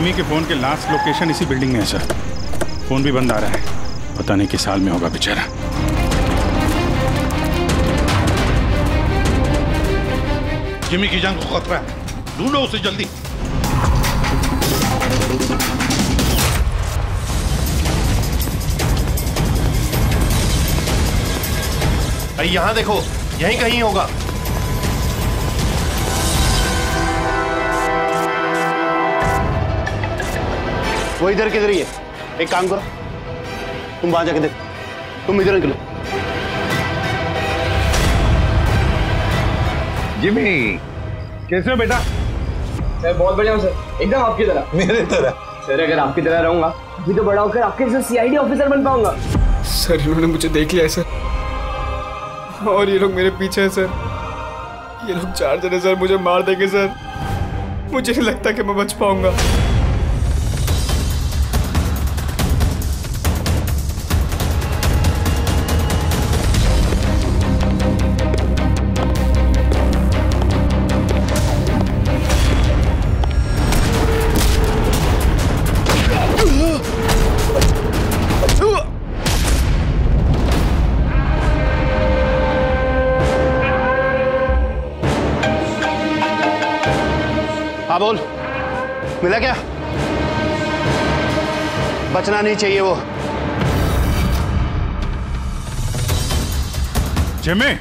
Jimmy के phone के last location इसी बिल्डिंग में है सर। फोन भी बंद आ रहा है, पता नहीं किस हाल में होगा बेचारा। जिमी की जान को खतरा है, ढूंढो उसे जल्दी। यहाँ देखो, यहीं कहीं होगा। वो इधर किधर ही है। एक काम करो, तुम वहां जाके देखो, तुम इधर निकलो। जिमी कैसे हो बेटा? सर बहुत बढ़िया हूँ सर, एकदम आपकी तरह। मेरे तरह? सर अगर आपकी तरह रहूंगा अभी तो बड़ा होकर आपके जैसे सीआईडी ऑफिसर बन पाऊंगा। सर इन्होंने मुझे देख लिया है सर, और ये लोग मेरे पीछे हैं सर। ये लोग 4 जने सर मुझे मार देंगे सर। मुझे नहीं लगता कि मैं बच पाऊंगा। हाँ बोल, मिला क्या? बचना नहीं चाहिए वो। Jimmy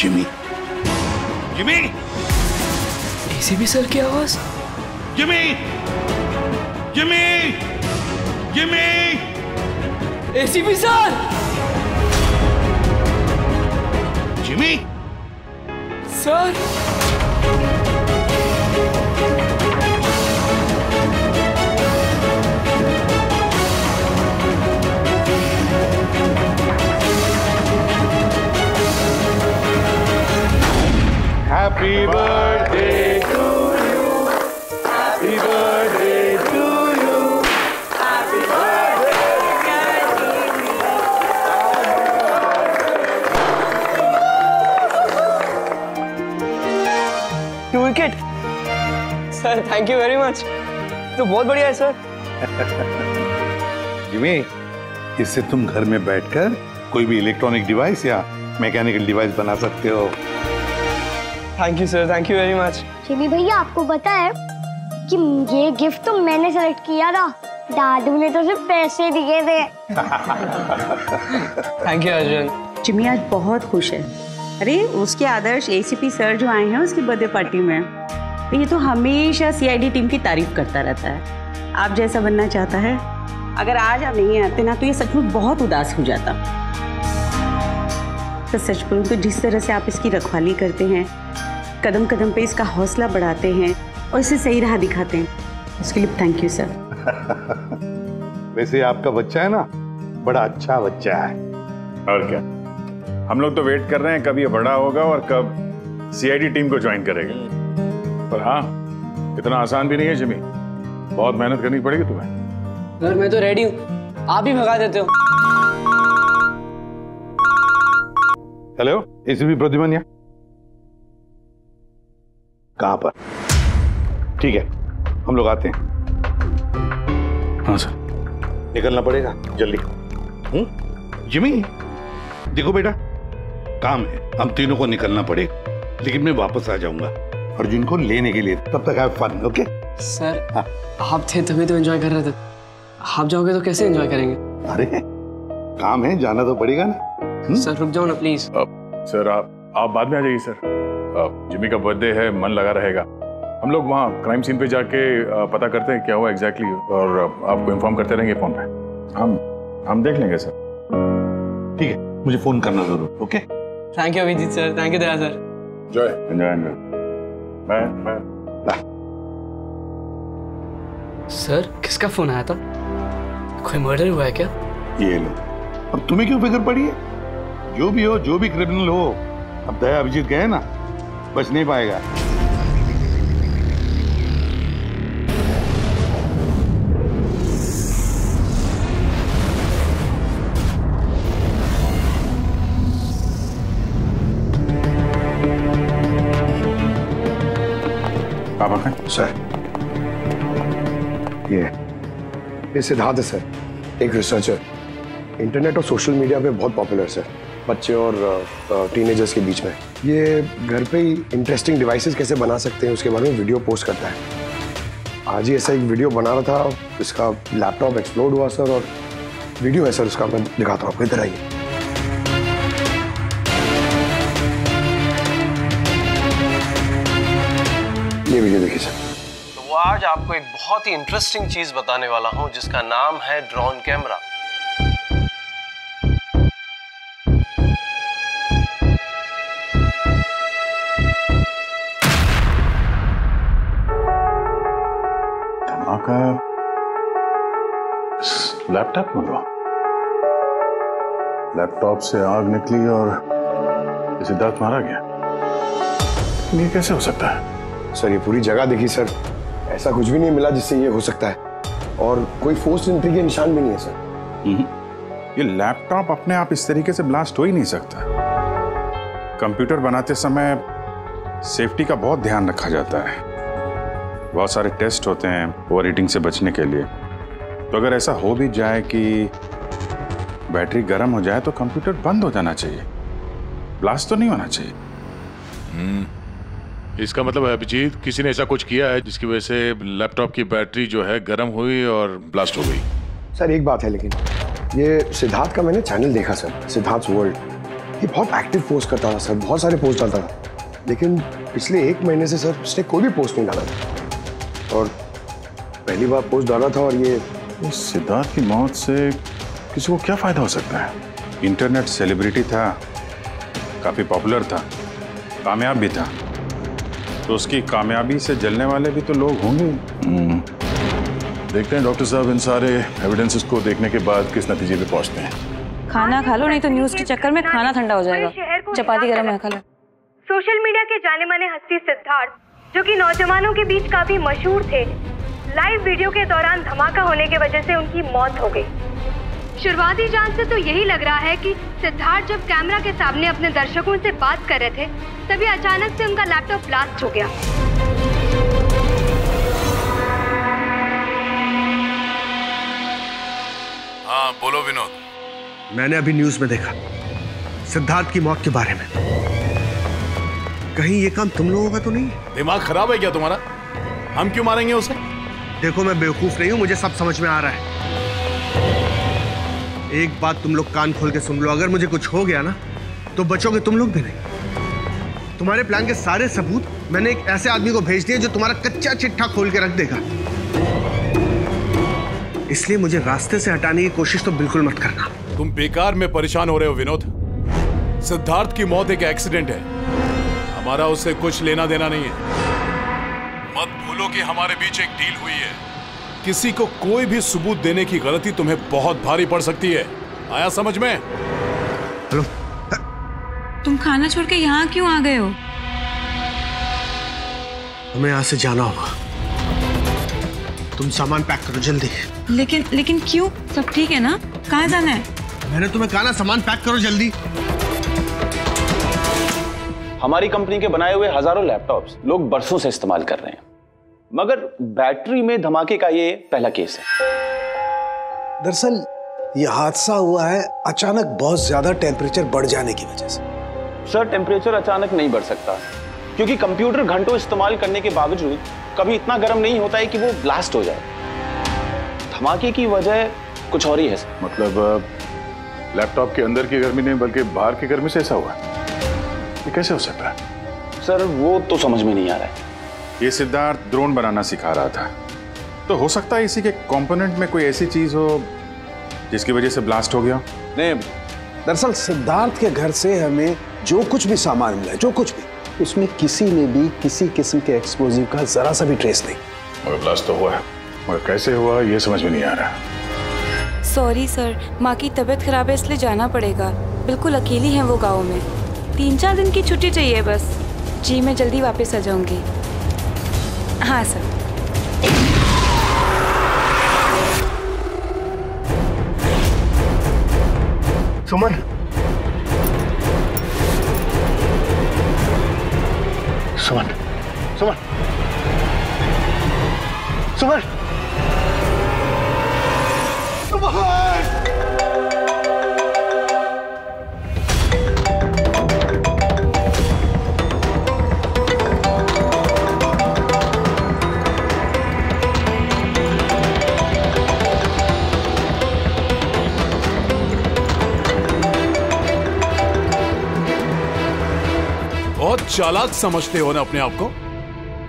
Jimmy Jimmy ACP sir की आवाज। Jimmy Jimmy Jimmy ACP sir. Jimmy sir Happy birthday to you. Happy birthday to you. Happy birthday to wicket sir, thank you very much. तो बहुत बढ़िया है सर। जिमी, इससे तुम घर में बैठकर कोई भी इलेक्ट्रॉनिक डिवाइस या मैकेनिकल डिवाइस बना सकते हो। Thank you sir, thank you very much. Jimmy भैया आपको पता है कि ये गिफ्ट तो मैंने सेलेक्ट किया था, दादू ने तो सिर्फ पैसे दिए थे। Thank you Arjun. जिमी आज बहुत खुश है। अरे उसके आदर्श एसीपी सर जो आए हैं उसकी बर्थडे पार्टी में, तो ये तो हमेशा सीआईडी टीम की तारीफ करता रहता है। आप जैसा बनना चाहता है। अगर आज आप नहीं आते ना तो ये सचमुच बहुत उदास हो जाता। तो सच बोलूं तो जिस तरह से आप इसकी रखवाली करते हैं, कदम कदम पे इसका हौसला बढ़ाते हैं और इसे सही राह दिखाते हैं, उसके लिए थैंक यू सर। वैसे आपका बच्चा है ना, बड़ा अच्छा बच्चा है। और क्या, हम लोग तो वेट कर रहे हैं कब ये बड़ा होगा और कब सीआईडी टीम को ज्वाइन करेगा। पर हाँ, इतना आसान भी नहीं है जिमी, बहुत मेहनत करनी पड़ेगी तुम्हें। सर मैं तो रेडी हूँ, आप ही भगा देते हो। हेलो, एसीपी प्रद्युमन यहाँ? कहाँ पर? ठीक है, हम लोग आते हैं। हाँ सर। निकलना पड़ेगा जल्दी। जिमी, देखो बेटा, काम है, हम तीनों को निकलना पड़ेगा, लेकिन मैं वापस आ जाऊंगा अर्जुन को लेने के लिए। तब तक हैव फन, ओके? सर आप थे तभी तो एंजॉय कर रहे थे, आप जाओगे तो कैसे एंजॉय करेंगे? अरे काम है, जाना तो पड़ेगा ना। सर रुक जाओ ना प्लीज। सर आप बाद में आ जाइए सर। जिमी का बर्थडे है, मन लगा रहेगा। हम लोग वहाँ क्राइम सीन पे जाके पता करते हैं क्या हुआ एग्जैक्टली, और आपको इन्फॉर्म करते रहेंगे फोन पे। हम देख लेंगे सर। ठीक है, मुझे फोन करना जरूर, okay? Thank you Abhijeet sir, thank you Daya sir. Enjoy. Bye. Sir किसका फोन आया था? कोई मर्डर हुआ है क्या? ये लो, अब तुम्हें क्यों फिक्र पड़ी है? जो भी हो, जो भी क्रिमिनल हो, अब दया अभिजीत गए ना, बच नहीं पाएगा। पापा हैं? सर ये सिद्धार्थ है सर, एक रिसर्चर, इंटरनेट और सोशल मीडिया पे बहुत पॉपुलर सर, बच्चे और टीनेजर्स के बीच में। ये घर पे ही इंटरेस्टिंग डिवाइसेस कैसे बना सकते हैं उसके बारे में वीडियो पोस्ट करता है। आज ही ऐसा एक वीडियो बना रहा था, इसका लैपटॉप एक्सप्लोड हुआ सर, और वीडियो है सर उसका, मैं दिखाता हूँ आपको, इधर आइए। ये वीडियो देखिए सर। तो वो आज आपको एक बहुत ही इंटरेस्टिंग चीज बताने वाला हूं जिसका नाम है ड्रोन कैमरा। धमाका लैपटॉप में हुआ। लैपटॉप से आग निकली और सिद्धार्थ मारा गया। ये कैसे हो सकता है? सर ये पूरी जगह देखी सर, ऐसा कुछ भी नहीं मिला जिससे ये हो सकता है, और कोई फोर्स एंट्री के निशान भी नहीं है सर। ये लैपटॉप अपने आप इस तरीके से ब्लास्ट हो ही नहीं सकता। कंप्यूटर बनाते समय सेफ्टी का बहुत ध्यान रखा जाता है, बहुत सारे टेस्ट होते हैं ओवर हीटिंग से बचने के लिए। तो अगर ऐसा हो भी जाए कि बैटरी गर्म हो जाए तो कंप्यूटर बंद हो जाना चाहिए, ब्लास्ट तो नहीं होना चाहिए। इसका मतलब है अभिजीत, किसी ने ऐसा कुछ किया है जिसकी वजह से लैपटॉप की बैटरी जो है गर्म हुई और ब्लास्ट हो गई। सर एक बात है, लेकिन ये सिद्धार्थ का मैंने चैनल देखा सर, सिद्धार्थ वर्ल्ड, ये बहुत एक्टिव पोस्ट करता था सर, बहुत सारे पोस्ट डालता था, लेकिन पिछले 1 महीने से सर उसने कोई भी पोस्ट नहीं डाला था, और पहली बार पोस्ट डाला था। और ये सिद्धार्थ की मौत से किसी को क्या फायदा हो सकता है? इंटरनेट सेलिब्रिटी था, काफी पॉपुलर था, कामयाब भी था, तो उसकी कामयाबी से जलने वाले भी तो लोग होंगे। देखते हैं डॉक्टर साहब इन सारे एविडेंसेस को देखने के बाद किस नतीजे पे पहुंचते हैं। खाना खा लो, नहीं तो न्यूज के चक्कर में खाना ठंडा हो जाएगा। चपाती गरम है, खा लो। सोशल मीडिया के जाने माने हस्ती सिद्धार्थ, जो कि नौजवानों के बीच काफी मशहूर थे, लाइव वीडियो के दौरान धमाका होने की वजह से उनकी मौत हो गई। शुरुआती जांच से तो यही लग रहा है कि सिद्धार्थ जब कैमरा के सामने अपने दर्शकों से बात कर रहे थे, तभी अचानक से उनका लैपटॉप ब्लास्ट हो गया। हाँ बोलो विनोद। मैंने अभी न्यूज में देखा सिद्धार्थ की मौत के बारे में। कहीं ये काम तुम लोगों का तो नहीं? दिमाग खराब है क्या तुम्हारा? हम क्यों मारेंगे उसे? देखो मैं बेवकूफ नहीं हूं, मुझे सब समझ में आ रहा है। एक बात तुम लोग कान खोल के सुन लो, अगर मुझे कुछ हो गया ना तो बचोगे तुम लोग भी नहीं। तुम्हारे प्लान के सारे सबूत मैंने एक ऐसे आदमी को भेज दिए जो तुम्हारा कच्चा चिट्ठा खोल के रख देगा। इसलिए मुझे रास्ते से हटाने की कोशिश तो बिल्कुल मत करना। तुम बेकार में परेशान हो रहे हो विनोद। सिद्धार्थ की मौत एक एक्सीडेंट है, हमारा उससे कुछ लेना देना नहीं है। मत भूलो कि हमारे बीच एक डील हुई है। किसी को कोई भी सबूत देने की गलती तुम्हें बहुत भारी पड़ सकती है। आया समझ में? हेलो, तुम खाना छोड़ के यहाँ क्यों आ गए हो? हमें यहाँ से जाना होगा। तुम सामान पैक करो जल्दी। लेकिन क्यों? सब ठीक है ना? कहाँ जाना है? मैंने तुम्हें कहा ना, सामान पैक करो जल्दी। हमारी कंपनी के बनाए हुए हजारों लैपटॉप्स लोग बरसों से इस्तेमाल कर रहे हैं, मगर बैटरी में धमाके का ये पहला केस है। दरअसल ये हादसा हुआ है अचानक बहुत ज्यादा टेम्परेचर बढ़ जाने की वजह से। सर, टेम्परेचर अचानक नहीं बढ़ सकता, क्योंकि कंप्यूटर घंटों इस्तेमाल करने के बावजूद कभी इतना गर्म नहीं होता है कि वो ब्लास्ट हो जाए। धमाके की वजह कुछ और ही है। मतलब लैपटॉप के अंदर की गर्मी नहीं बल्कि बाहर की गर्मी से ऐसा हुआ? ये कैसे हो सकता है? सर, वो तो समझ में नहीं आ रहा है। ये सिद्धार्थ ड्रोन बनाना सिखा रहा था, तो हो सकता है इसी के कंपोनेंट में कोई ऐसी चीज हो जिसकी वजह से ब्लास्ट हो गया। नहीं, दरअसल सिद्धार्थ के घर से हमें जो कुछ भी सामान मिला है, जो कुछ भी, उसमें किसी ने भी किसी किस्म के एक्सप्लोजिव का जरा सा भी ट्रेस नहीं। और ब्लास्ट तो हुआ है, मगर कैसे हुआ ये समझ में नहीं आ रहा। सॉरी सर, माँ की तबीयत खराब है इसलिए जाना पड़ेगा। बिल्कुल अकेली हैं वो गाँव में। 3-4 दिन की छुट्टी चाहिए बस। जी मैं जल्दी वापस आ जाऊंगी। हाँ सर। सुमन, सुमन, सुमन, सुमन, बहुत चालाक समझते हो ना अपने आप को।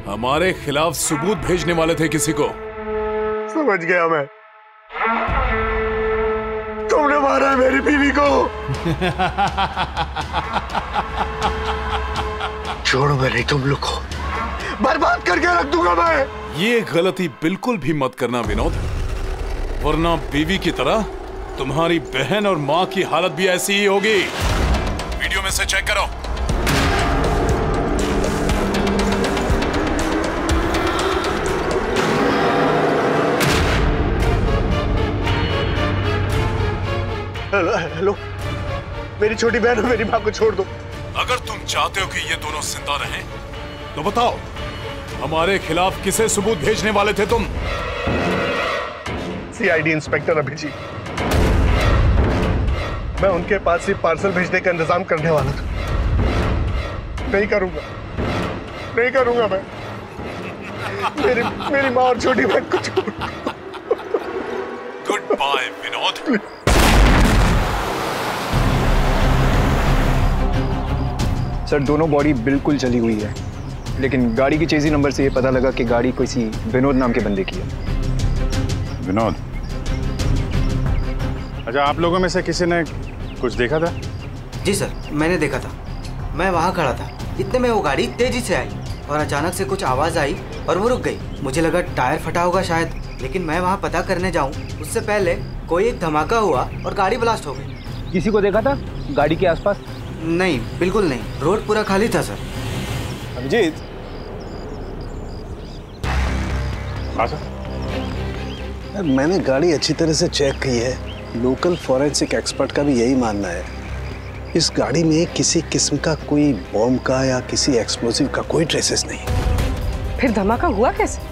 हमारे खिलाफ सबूत भेजने वाले थे किसी को। समझ गया मैं। तुमने मारा है मेरी बीवी को। छोड़ूंगा नहीं तुम लोग को, बर्बाद करके रख दूंगा मैं। ये गलती बिल्कुल भी मत करना विनोद, वरना बीवी की तरह तुम्हारी बहन और माँ की हालत भी ऐसी ही होगी। वीडियो में से चेक करो। हेलो, हेलो, मेरी छोटी बहन और मेरी माँ को छोड़ दो। अगर तुम चाहते हो कि ये दोनों जिंदा रहें, तो बताओ हमारे खिलाफ किसे सबूत भेजने वाले थे तुम? CID inspector Abhijeet. मैं उनके पास ही पार्सल भेजने का इंतजाम करने वाला था। नहीं करूंगा, नहीं करूंगा मैं। मेरी माँ और छोटी बहन को छोड़ दो। Good bye Vinod. सर, दोनों बॉडी बिल्कुल जली हुई है, लेकिन गाड़ी की चेजी नंबर से ये पता लगा कि गाड़ी किसी विनोद नाम के बंदे की है। विनोद? अच्छा, आप लोगों में से किसी ने कुछ देखा था? जी सर, मैंने देखा था। मैं वहाँ खड़ा था, इतने में वो गाड़ी तेजी से आई और अचानक से कुछ आवाज़ आई और वो रुक गई। मुझे लगा टायर फटा होगा शायद, लेकिन मैं वहाँ पता करने जाऊँ उससे पहले कोई एक धमाका हुआ और गाड़ी ब्लास्ट हो गई। किसी को देखा था गाड़ी के आसपास? नहीं, बिल्कुल नहीं। रोड पूरा खाली था सर। अभिजीत, मैंने गाड़ी अच्छी तरह से चेक की है। लोकल फॉरेंसिक एक्सपर्ट का भी यही मानना है। इस गाड़ी में किसी किस्म का कोई बॉम्ब का या किसी एक्सप्लोसिव का कोई ट्रेसेस नहीं। फिर धमाका हुआ कैसे?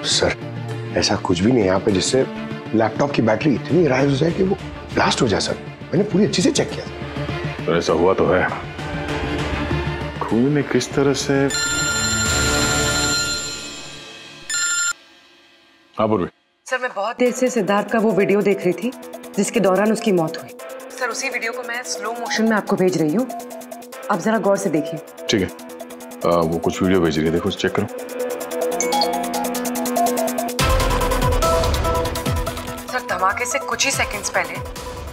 सर ऐसा कुछ भी नहीं है यहाँ पे जिससे लैपटॉप की बैटरी इतनी राइज हो जाए कि वो ब्लास्ट हो जाए सर। मैंने पूरी अच्छी से चेक किया। तो ऐसा हुआ तो है। खून ने किस तरह से। हाँ पूर्वी। सर मैं बहुत देर से सिद्धार्थ का वो वीडियो देख रही थी जिसके दौरान उसकी मौत हुई। सर उसी वीडियो को मैं स्लो मोशन में आपको भेज रही हूँ, आप जरा गौर से देखिए। ठीक है, वो कुछ वीडियो भेज रही है, देखो चेक करो। सर धमाके से कुछ ही सेकंड्स पहले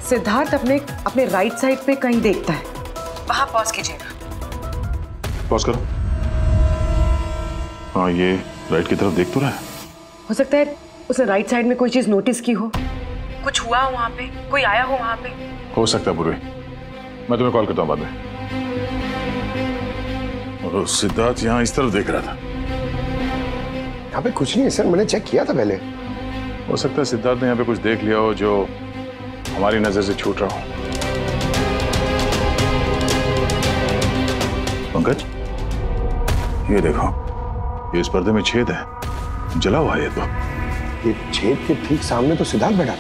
सिद्धार्थ अपने राइट साइड पे कहीं देखता है, वहां पॉज कीजिएगा। पॉज करो। हाँ ये राइट की तरफ देख तो रहा है। हो सकता है उसने राइट साइड में कोई चीज नोटिस की हो, कुछ हुआ हो वहां पे, कोई आया हो वहां पे। हो सकता है पूर्वी, मैं तुम्हें कॉल करता हूँ बाद में। और सिद्धार्थ यहाँ इस तरफ देख रहा था। यहाँ पे कुछ नहीं है सर, मैंने चेक किया था पहले। हो सकता है सिद्धार्थ ने यहाँ पे कुछ देख लिया हो जो हमारी नजर से छूट रहा हो। पंकज ये देखो, ये इस पर्दे में छेद है, जला हुआ है। ये छेद के ठीक सामने तो सिद्धार्थ बैठा था।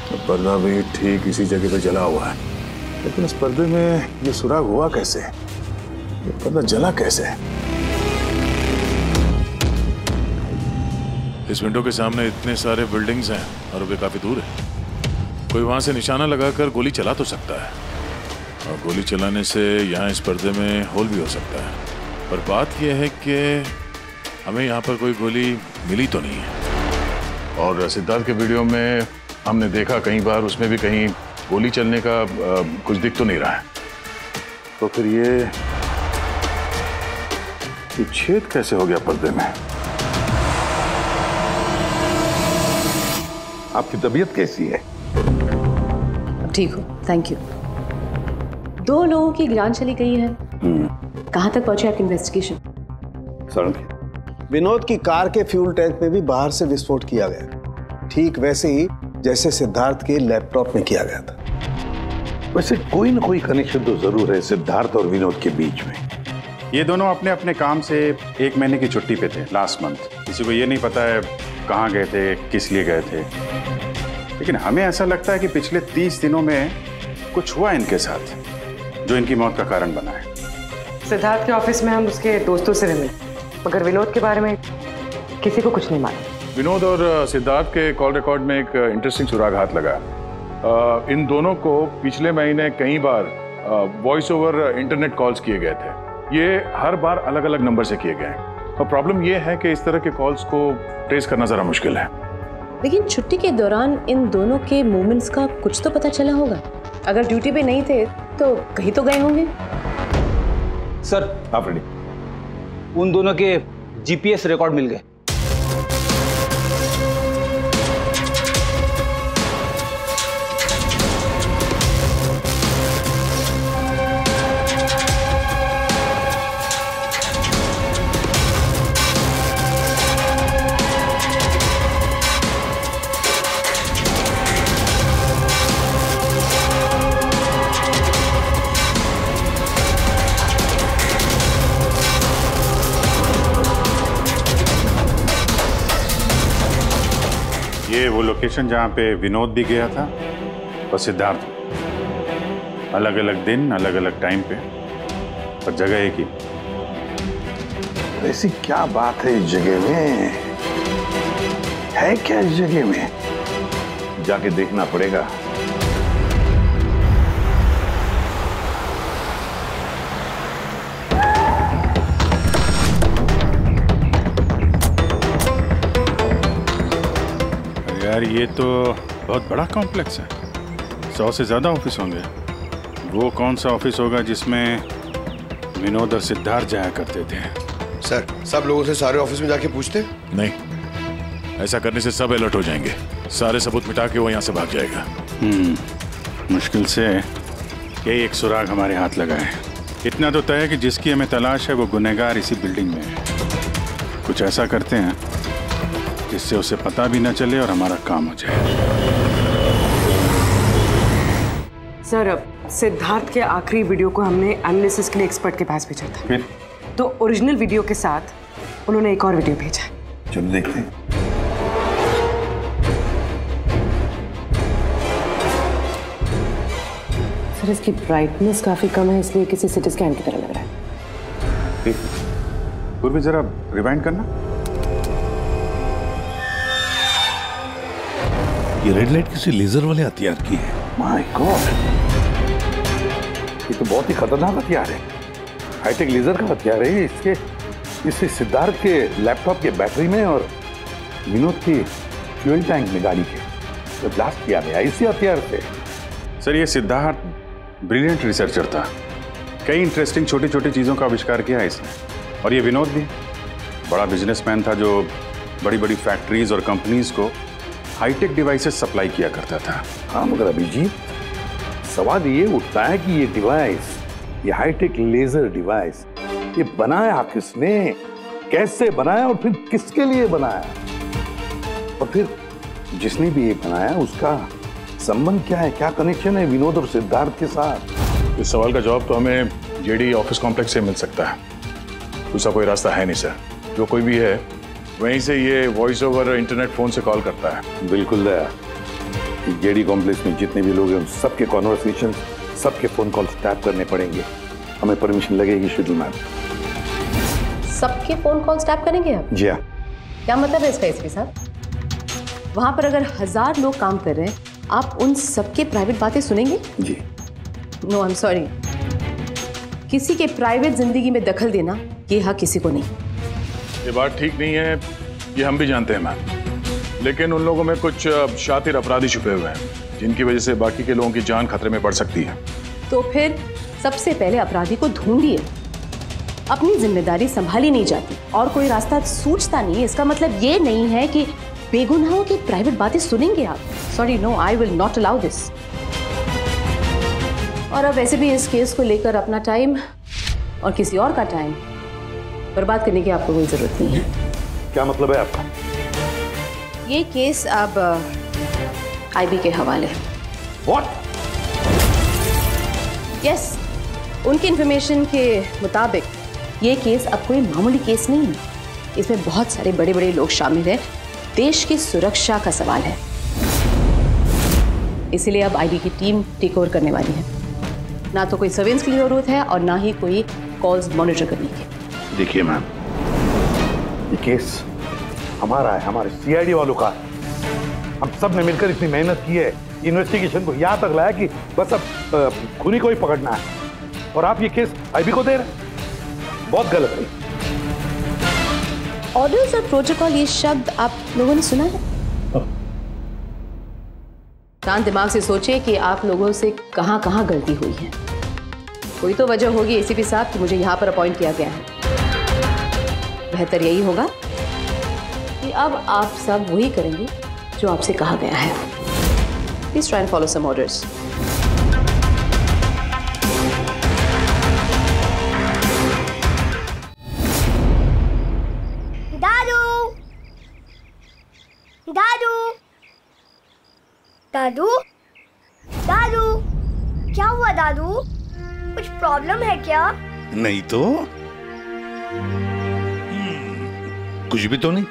तो पर्दा भी ठीक इसी जगह पे जला हुआ है, लेकिन इस पर्दे में ये सुराग हुआ कैसे? ये पर्दा जला कैसे? इस विंडो के सामने इतने सारे बिल्डिंग्स हैं और वे काफी दूर है। कोई वहां से निशाना लगाकर गोली चला तो सकता है, और गोली चलाने से यहाँ इस पर्दे में होल भी हो सकता है। पर बात यह है कि हमें यहाँ पर कोई गोली मिली तो नहीं है। और सिद्धार्थ के वीडियो में हमने देखा कई बार, उसमें भी कहीं गोली चलने का कुछ दिख तो नहीं रहा है। तो फिर ये छेद कैसे हो गया पर्दे में? आपकी तबीयत कैसी है? ठीक हो, थैंक यू। 2 लोगों की जान चली गई है। कहाँ तक पहुंचे आपकी इन्वेस्टिगेशन? विनोद की कार के फ्यूल टैंक में भी बाहर से विस्फोट किया गया, ठीक वैसे ही जैसे सिद्धार्थ के लैपटॉप में किया गया था। वैसे कोई ना कोई कनेक्शन तो जरूर है सिद्धार्थ और विनोद के बीच में। ये दोनों अपने अपने काम से 1 महीने की छुट्टी पे थे लास्ट मंथ। किसी को ये नहीं पता है कहाँ गए थे, किस लिए गए थे, लेकिन हमें ऐसा लगता है कि पिछले 30 दिनों में कुछ हुआ इनके साथ जो इनकी मौत का कारण बना है। सिद्धार्थ के ऑफिस में हम उसके दोस्तों से भी मिले, मगर विनोद के बारे में किसी को कुछ नहीं मालूम। विनोद और सिद्धार्थ के कॉल रिकॉर्ड में एक इंटरेस्टिंग सुराग हाथ लगा। इन दोनों को पिछले महीने कई बार वॉइस ओवर इंटरनेट कॉल्स किए गए थे। ये हर बार अलग अलग नंबर से किए गए, और प्रॉब्लम ये है कि इस तरह के कॉल्स को ट्रेस करना जरा मुश्किल है। लेकिन छुट्टी के दौरान इन दोनों के मूवमेंट्स का कुछ तो पता चला होगा। अगर ड्यूटी पे नहीं थे तो कहीं तो गए होंगे। सर आप रेडी? उन दोनों के जीपीएस रिकॉर्ड मिल गए। ये वो लोकेशन जहाँ पे विनोद भी गया था और सिद्धार्थ, अलग अलग दिन अलग अलग टाइम पे, और जगह एक ही। ऐसी क्या बात है इस जगह में? है क्या इस जगह में? जाके देखना पड़ेगा। यार ये तो बहुत बड़ा कॉम्प्लेक्स है, 100 से ज़्यादा ऑफिस होंगे। वो कौन सा ऑफिस होगा जिसमें विनोद और सिद्धार्थ जाया करते थे? सर सब लोगों से सारे ऑफिस में जाके पूछते? नहीं, ऐसा करने से सब अलर्ट हो जाएंगे। सारे सबूत मिटा के वो यहाँ से भाग जाएगा। मुश्किल से यही एक सुराग हमारे हाथ लगा है। इतना तो तय है कि जिसकी हमें तलाश है वो गुनहगार इसी बिल्डिंग में है। कुछ ऐसा करते हैं जिससे उसे पता भी न चले और हमारा काम हो जाए। सर अब सिद्धार्थ के आखिरी वीडियो को हमने एनालिसिस के लिए एक्सपर्ट के पास भेजा था। फिर? तो ओरिजिनल वीडियो के साथ उन्होंने एक और वीडियो भेजा है। चलो देखते हैं। सर इसकी ब्राइटनेस काफी कम है, इसलिए किसी सिटी स्कैन की तरह लग रहा है। पूर्वी जरा रिवाइंड करना। ये रेड लाइट किसी लेजर वाले हथियार की है। माय गॉड, ये तो बहुत ही खतरनाक हथियार है। हाईटेक लेजर का हथियार है। इससे सिद्धार्थ के लैपटॉप के बैटरी में और विनोद की फ्यूल टैंक में गाड़ी के तो ब्लास्ट किया गया इसी हथियार से। सर ये सिद्धार्थ ब्रिलियंट रिसर्चर था, कई इंटरेस्टिंग छोटी छोटी चीज़ों का आविष्कार किया है इसने। और ये विनोद भी बड़ा बिजनेसमैन था जो बड़ी बड़ी फैक्ट्रीज और कंपनीज को हाईटेक डिवाइसेस सप्लाई किया करता था। हाँ मगर अभिजीत, सवाल ये उठता है कि ये डिवाइस, ये हाईटेक लेजर डिवाइस, ये बनाया किसने, कैसे बनाया और फिर किसके लिए बनाया, और फिर जिसने भी ये बनाया उसका संबंध क्या है, क्या कनेक्शन है विनोद और सिद्धार्थ के साथ। इस सवाल का जवाब तो हमें जेडी ऑफिस कॉम्प्लेक्स से मिल सकता है, दूसरा कोई रास्ता है नहीं सर। जो कोई भी है वहीं से ये वॉइस ओवर इंटरनेट फोन से कॉल करता है। बिल्कुल दया, जेडी कॉम्प्लेक्स में जितने भी लोग हैं सबके कॉन्वर्सेशन, सबके फोन कॉल्स टैप करने पड़ेंगे। हमें परमिशन लगेगी शेड्यूल मैम। सबके फोन कॉल्स टैप करेंगे आप? जी हाँ। क्या मतलब है इसका इसके साथ? वहां पर अगर 1000 लोग काम कर रहे हैं, आप उन सबके प्राइवेट बातें सुनेंगे? जी। नो आई एम सॉरी, किसी के प्राइवेट जिंदगी में दखल देना ये हक किसी को नहीं। ये बात ठीक नहीं है, ये हम भी जानते हैं मैम, लेकिन उन लोगों में कुछ शातिर अपराधी छुपे हुए हैं जिनकी वजह से बाकी के लोगों की जान खतरे में पड़ सकती है। तो फिर सबसे पहले अपराधी को ढूंढिए। अपनी जिम्मेदारी संभाली नहीं जाती और कोई रास्ता सूझता नहीं, इसका मतलब ये नहीं है कि बेगुनाहों की प्राइवेट बातें सुनेंगे आप। Sorry, no, I will not allow this. और अब वैसे भी इस केस को लेकर अपना टाइम और किसी और का टाइम बर्बाद करने की आपको कोई जरूरत नहीं है। क्या मतलब है आपका? ये केस अब आईबी के हवाले है। What? यस, उनकी इंफॉर्मेशन के मुताबिक ये केस अब कोई मामूली केस नहीं है। इसमें बहुत सारे बड़े बड़े लोग शामिल हैं। देश की सुरक्षा का सवाल है, इसीलिए अब आईबी की टीम टेक ओवर करने वाली है। ना तो कोई सर्वेलेंस की जरूरत है और ना ही कोई कॉल्स मॉनिटर करने की। देखिए मैम, ये केस हमारा है, हमारे सीआईडी वालों का। हम सब ने मिलकर इतनी मेहनत की है, इन्वेस्टिगेशन को यहाँ तक लाया कि बस अब खूनी को ही पकड़ना है, और आप ये केस आईबी को दे रहे हैं। बहुत गलत है। ऑर्डर्स और प्रोटोकॉल, ये शब्द आप लोगों ने सुना है? शांत दिमाग से सोचिए कि आप लोगों से कहां कहां गलती हुई है। कोई तो वजह होगी एसीपी साहब कि मुझे यहां पर अपॉइंट किया गया है। बेहतर यही होगा कि अब आप सब वही करेंगे जो आपसे कहा गया है। Please try and follow some orders. दादू, दादू, क्या हुआ दादू? कुछ प्रॉब्लम है क्या? नहीं तो कुछ भी तो नहीं।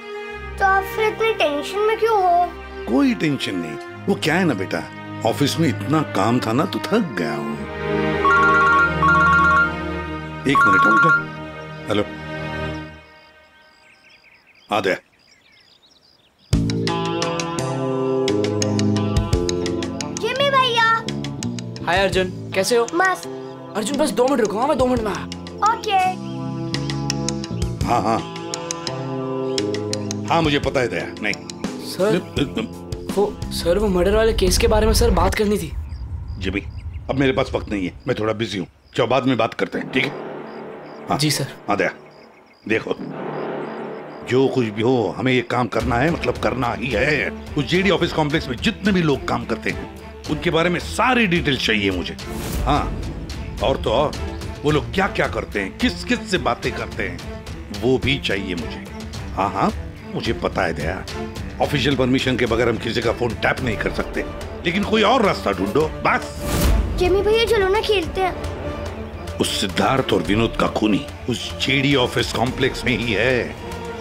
तो आप फिर इतनी टेंशन में क्यों हो? कोई टेंशन नहीं। वो क्या है ना बेटा, ऑफिस में इतना काम था ना तो थक गया हूँ। एक मिनट बेटा। हेलो, आ गया। जिमी भैया। हाय अर्जुन, कैसे हो? मस्त। अर्जुन बस 2 मिनट रुको, मैं 2 मिनट में। ओके। हाँ हाँ हाँ, मुझे पता है दया। नहीं सर वो मर्डर वाले केस के बारे में सर बात करनी थी। जिमी, अब मेरे पास वक्त नहीं है, मैं थोड़ा बिजी हूँ। चलो बाद में बात करते हैं, ठीक है? हाँ जी सर। हाँ दया, देखो जो कुछ भी हो हमें ये काम करना है, मतलब करना ही है। उस जेडी ऑफिस कॉम्प्लेक्स में जितने भी लोग काम करते हैं उनके बारे में सारी डिटेल चाहिए मुझे। हाँ, और तो और वो लोग क्या क्या करते हैं, किस किस से बातें करते हैं, वो भी चाहिए मुझे। हाँ हाँ, मुझे पता है दया, ऑफिशियल परमिशन के बगैर हम किसी का फोन टैप नहीं कर सकते, लेकिन कोई और रास्ता ढूंढो बस। जिमी भैया चलो ना खेलते हैं। उस सिद्धार्थ और विनोद का खूनी उस जेडी ऑफिस कॉम्प्लेक्स में ही है।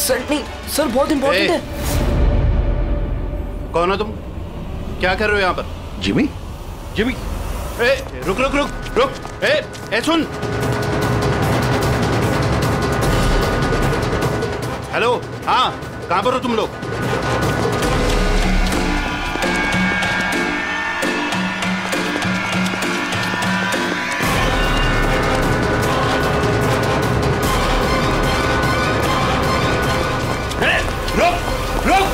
सर नहीं सर, बहुत इंपॉर्टेंट है। कौन हो तुम? क्या कर रहे हो यहाँ पर? जिमी? जिमी, रुक रुक रुक रुक, ए सुन। हेलो, हाँ, कहाँ पर हो तुम लोग? रुक रुक।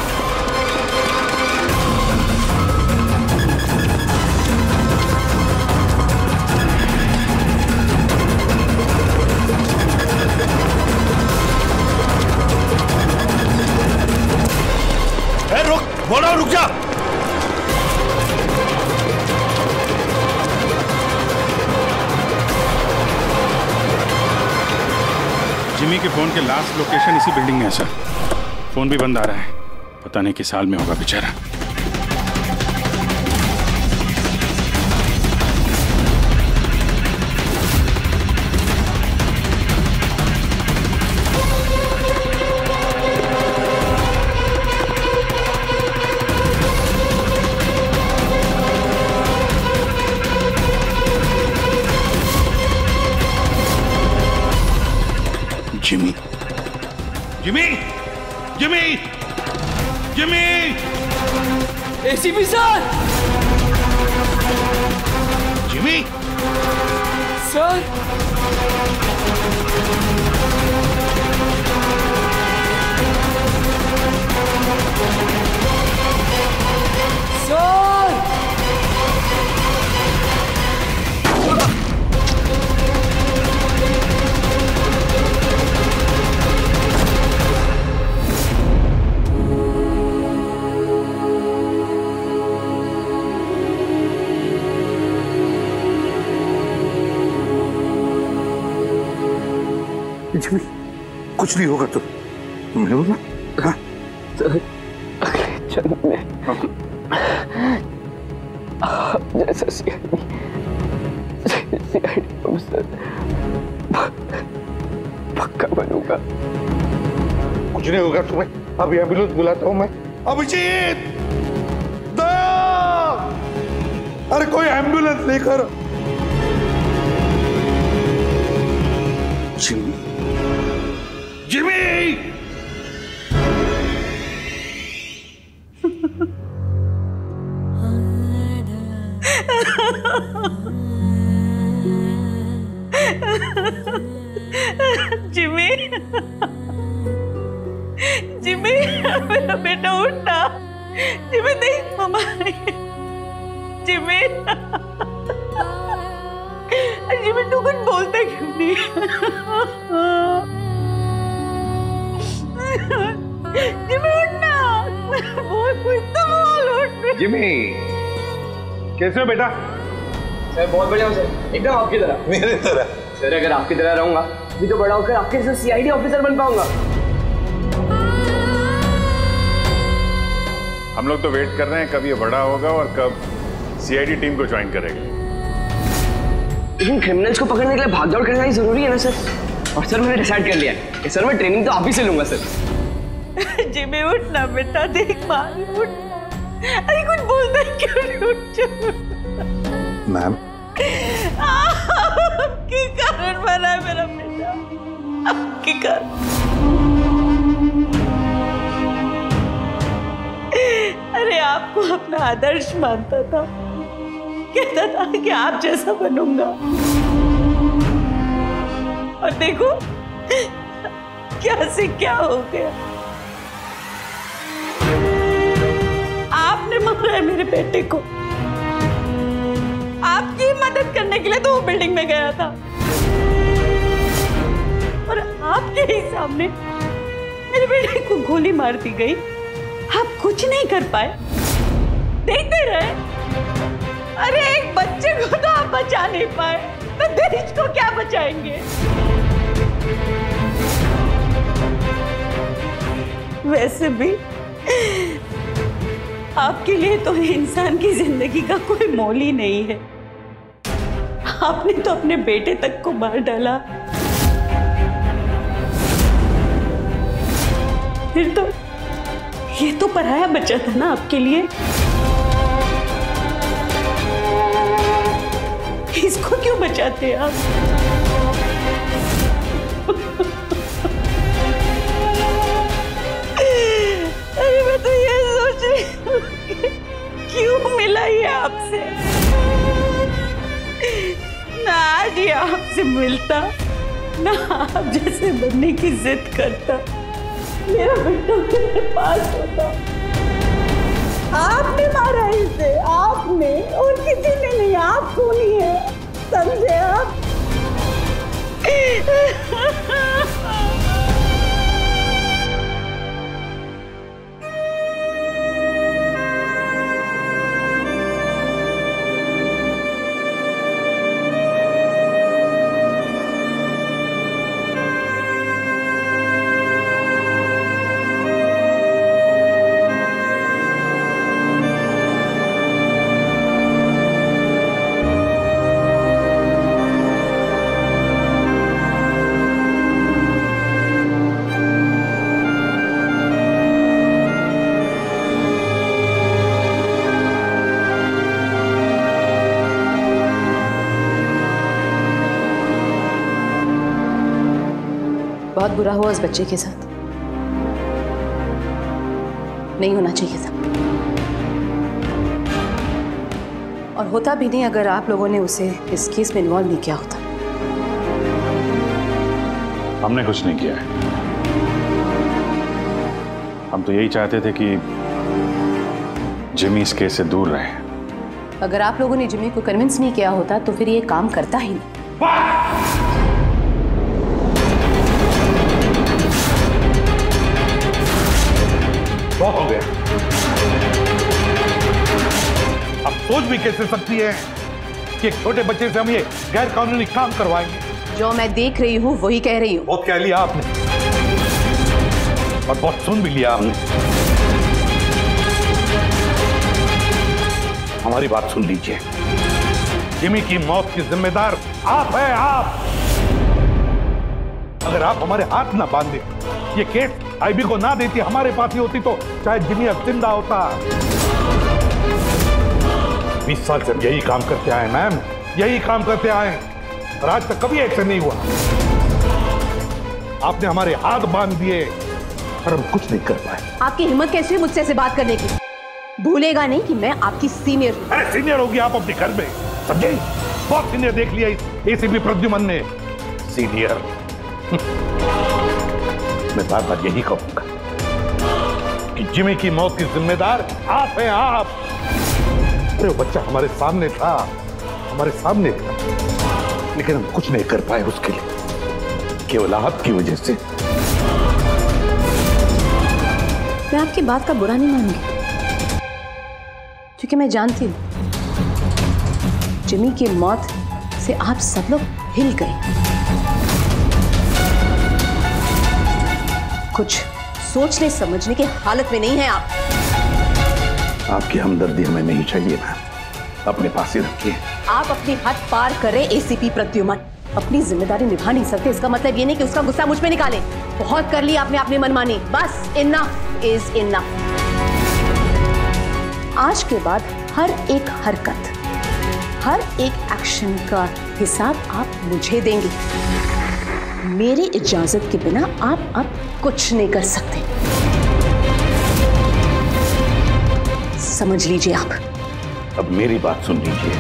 रुक, बोलो रुक जा। जिमी के फोन के लास्ट लोकेशन इसी बिल्डिंग में है सर। फोन भी बंद आ रहा है, पता नहीं किस हाल में होगा बेचारा। Jimmy, Jimmy, Jimmy, Jimmy, ACP sir. Jimmy sir, Jimmy, कुछ नहीं होगा तुमने बोला? हाँ जन्म में जैसा सीआईडी ऑफिसर पक्का बनूंगा। कुछ नहीं होगा तुम्हें। अभी एम्बुलेंस बुलाता हूँ मैं। अभिजीत, अरे कोई एम्बुलेंस लेकर। जिमी, जिमी, जिमी, जिमी, मेरा बेटा उठना। जिमी देख मम्मा, जिमी, जिमी तू कुछ बोलता क्यों नहीं? जिमी उठना, बोल कुछ तो बोल, उठ। जिमी, कैसे हो बेटा? सर बहुत बढ़िया हूँ सर, एकदम आपकी तरह। मेरे तरह? सर अगर आपकी तरह रहूंगा भी तो बड़ा होकर आपके जैसे सीआईडी ऑफिसर बन पाऊंगा। हम लोग तो वेट कर रहे हैं कब ये बड़ा होगा और कब सीआईडी टीम को ज्वाइन करेगा। लेकिन क्रिमिनल्स को पकड़ने के लिए भागदौड़ करना ही जरूरी है ना सर। और सर मैंने डिसाइड कर लिया है कि सर मैं ट्रेनिंग तो आप ही से लूंगा सर। जिमी उठना बेटा, देख मार उठ। अरे कुछ बोलता है क्यों नहीं? उठ जा। मैम, आपके कारण बना है मेरा बेटा, आपके कारण। अरे आपको अपना आदर्श मानता था, कहता था कि आप जैसा बनूंगा, और देखो क्या से क्या हो गया। आपने मारा है मेरे बेटे को। आपकी मदद करने के लिए तो वो बिल्डिंग में गया था, और आपके ही सामने मेरे बेटे को गोली मार दी गई। आप कुछ नहीं कर पाए, देखते रहे। अरे एक बच्चे को तो आप बचा नहीं पाए, तो देश को क्या बचाएंगे? वैसे भी आपके लिए तो इंसान की जिंदगी का कोई मोल ही नहीं है। आपने तो अपने बेटे तक को मार डाला। फिर तो ये तो पराया बच्चा था ना आपके लिए। इसको क्यों बचाते आप? अरे मैं तो ये सोच रही हूँ क्यों मिला ये आपसे। ना आज ये आपसे मिलता, ना आप जैसे बनने की जिद करता, मेरा बेटा मेरे पास होता। आपने मारा इसे, आपने, और किसी ने नहीं, आप खूनी है, समझे आप? बहुत बुरा हुआ उस बच्चे के साथ, नहीं होना चाहिए था। और होता भी नहीं अगर आप लोगों ने उसे इस केस में इन्वॉल्व नहीं किया होता। हमने कुछ नहीं किया है। हम तो यही चाहते थे कि जिमी इस केस से दूर रहे। अगर आप लोगों ने जिमी को कन्विंस नहीं किया होता तो फिर ये काम करता ही नहीं। बहुत हो गया। अब सोच भी कैसे सकती है कि एक छोटे बच्चे से हम ये गैर कानूनी काम करवाएंगे? जो मैं देख रही हूँ वही कह रही हूँ। बहुत कह लिया आपने और बहुत सुन भी लिया आपने। हमारी बात सुन लीजिए। जिमी की मौत की जिम्मेदार आप है, आप। अगर आप हमारे हाथ ना बांधे, ये केस आईबी को ना देती, हमारे पास ही होती, तो शायद जिमी अब जिंदा होता। 20 साल से यही काम करते आए मैम, यही काम करते आए और आज तक कभी एक्शन नहीं हुआ। आपने हमारे हाथ बांध दिए और हम कुछ नहीं कर पाए। आपकी हिम्मत कैसे हुई मुझसे ऐसे बात करने की? भूलेगा नहीं कि मैं आपकी सीनियर हूँ। अरे सीनियर होगी आप अपने घर में, समझे? बहुत सीनियर देख लिया इस एसीपी प्रद्युमन ने। सीनियर मैं बार बार यही कहूंगा कि जिमी की मौत की जिम्मेदार आप हैं, आप। अरे वो बच्चा हमारे सामने था, हमारे सामने था, लेकिन हम कुछ नहीं कर पाए उसके लिए, केवल आपकी वजह से। मैं आपकी बात का बुरा नहीं मानूंगी, क्योंकि मैं जानती हूँ जिमी की मौत से आप सब लोग हिल गए। कुछ सोचने समझने की हालत में नहीं है आप। आपकी हमदर्दी हमें नहीं चाहिए मैम, अपने पास ही रखिए। आप अपनी हद पार करें एसीपी प्रद्युमन। अपनी जिम्मेदारी निभा नहीं सकते, इसका मतलब ये नहीं कि उसका गुस्सा मुझ पे निकालें। बहुत कर लिया आपने अपनी मनमानी, बस इनफ इज इनफ। आज के बाद हर एक हरकत, हर एक एक्शन का हिसाब आप मुझे देंगे। मेरी इजाजत के बिना आप अब कुछ नहीं कर सकते, समझ लीजिए आप। अब मेरी बात सुन लीजिए।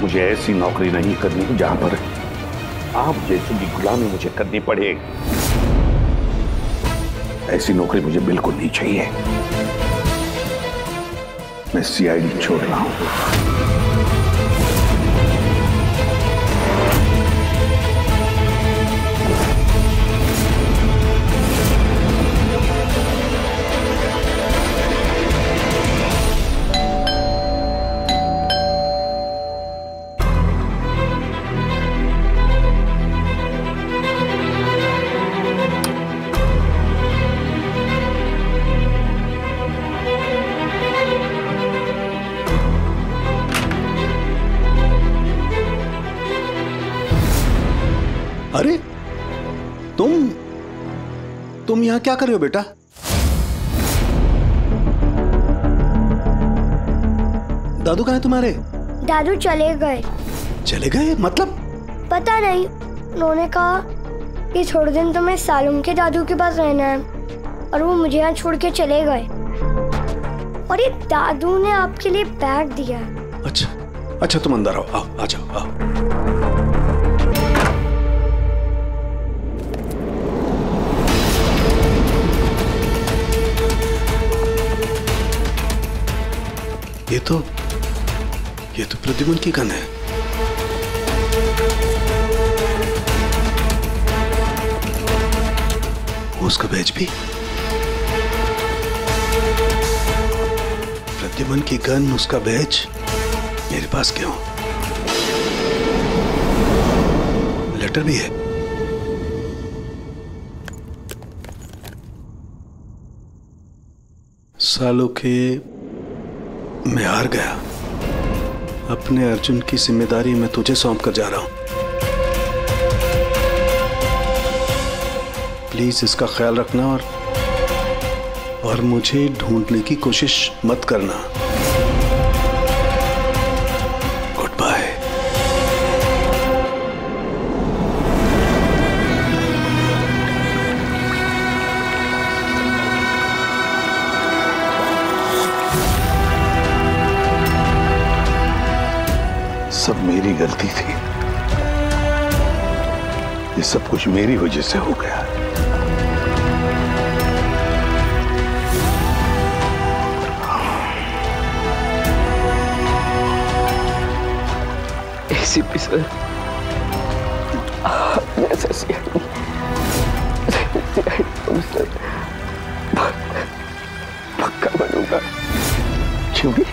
मुझे ऐसी नौकरी नहीं करनी जहां पर आप जैसी की गुलामी मुझे करनी पड़े। ऐसी नौकरी मुझे बिल्कुल नहीं चाहिए। मैं सीआईडी छोड़ रहा हूं। तुम यहाँ क्या कर रहे हो बेटा? दादू कहाँ है तुम्हारे? दादू चले गए। चले गए मतलब? पता नहीं, उन्होंने कहा कि थोड़े दिन तुम्हें सालुम के दादू के पास रहना है और वो मुझे यहाँ छोड़ के चले गए। और ये दादू ने आपके लिए बैग दिया है। अच्छा अच्छा, तुम अंदर आओ, आओ आ जाओ, आओ। ये तो प्रद्युमन की गन है। उसका बैच भी। प्रद्युमन की गन, उसका बैच मेरे पास क्यों? लेटर भी है। सालों के मैं हार गया। अपने अर्जुन की जिम्मेदारी मैं तुझे सौंप कर जा रहा हूं। प्लीज इसका ख्याल रखना और मुझे ढूंढने की कोशिश मत करना। Good bye. सब मेरी गलती थी। ये सब कुछ मेरी वजह से हो गया। एसीपी सर, आपने ऐसा सीआईडी सर, पक्का बनूंगा। क्यों भी?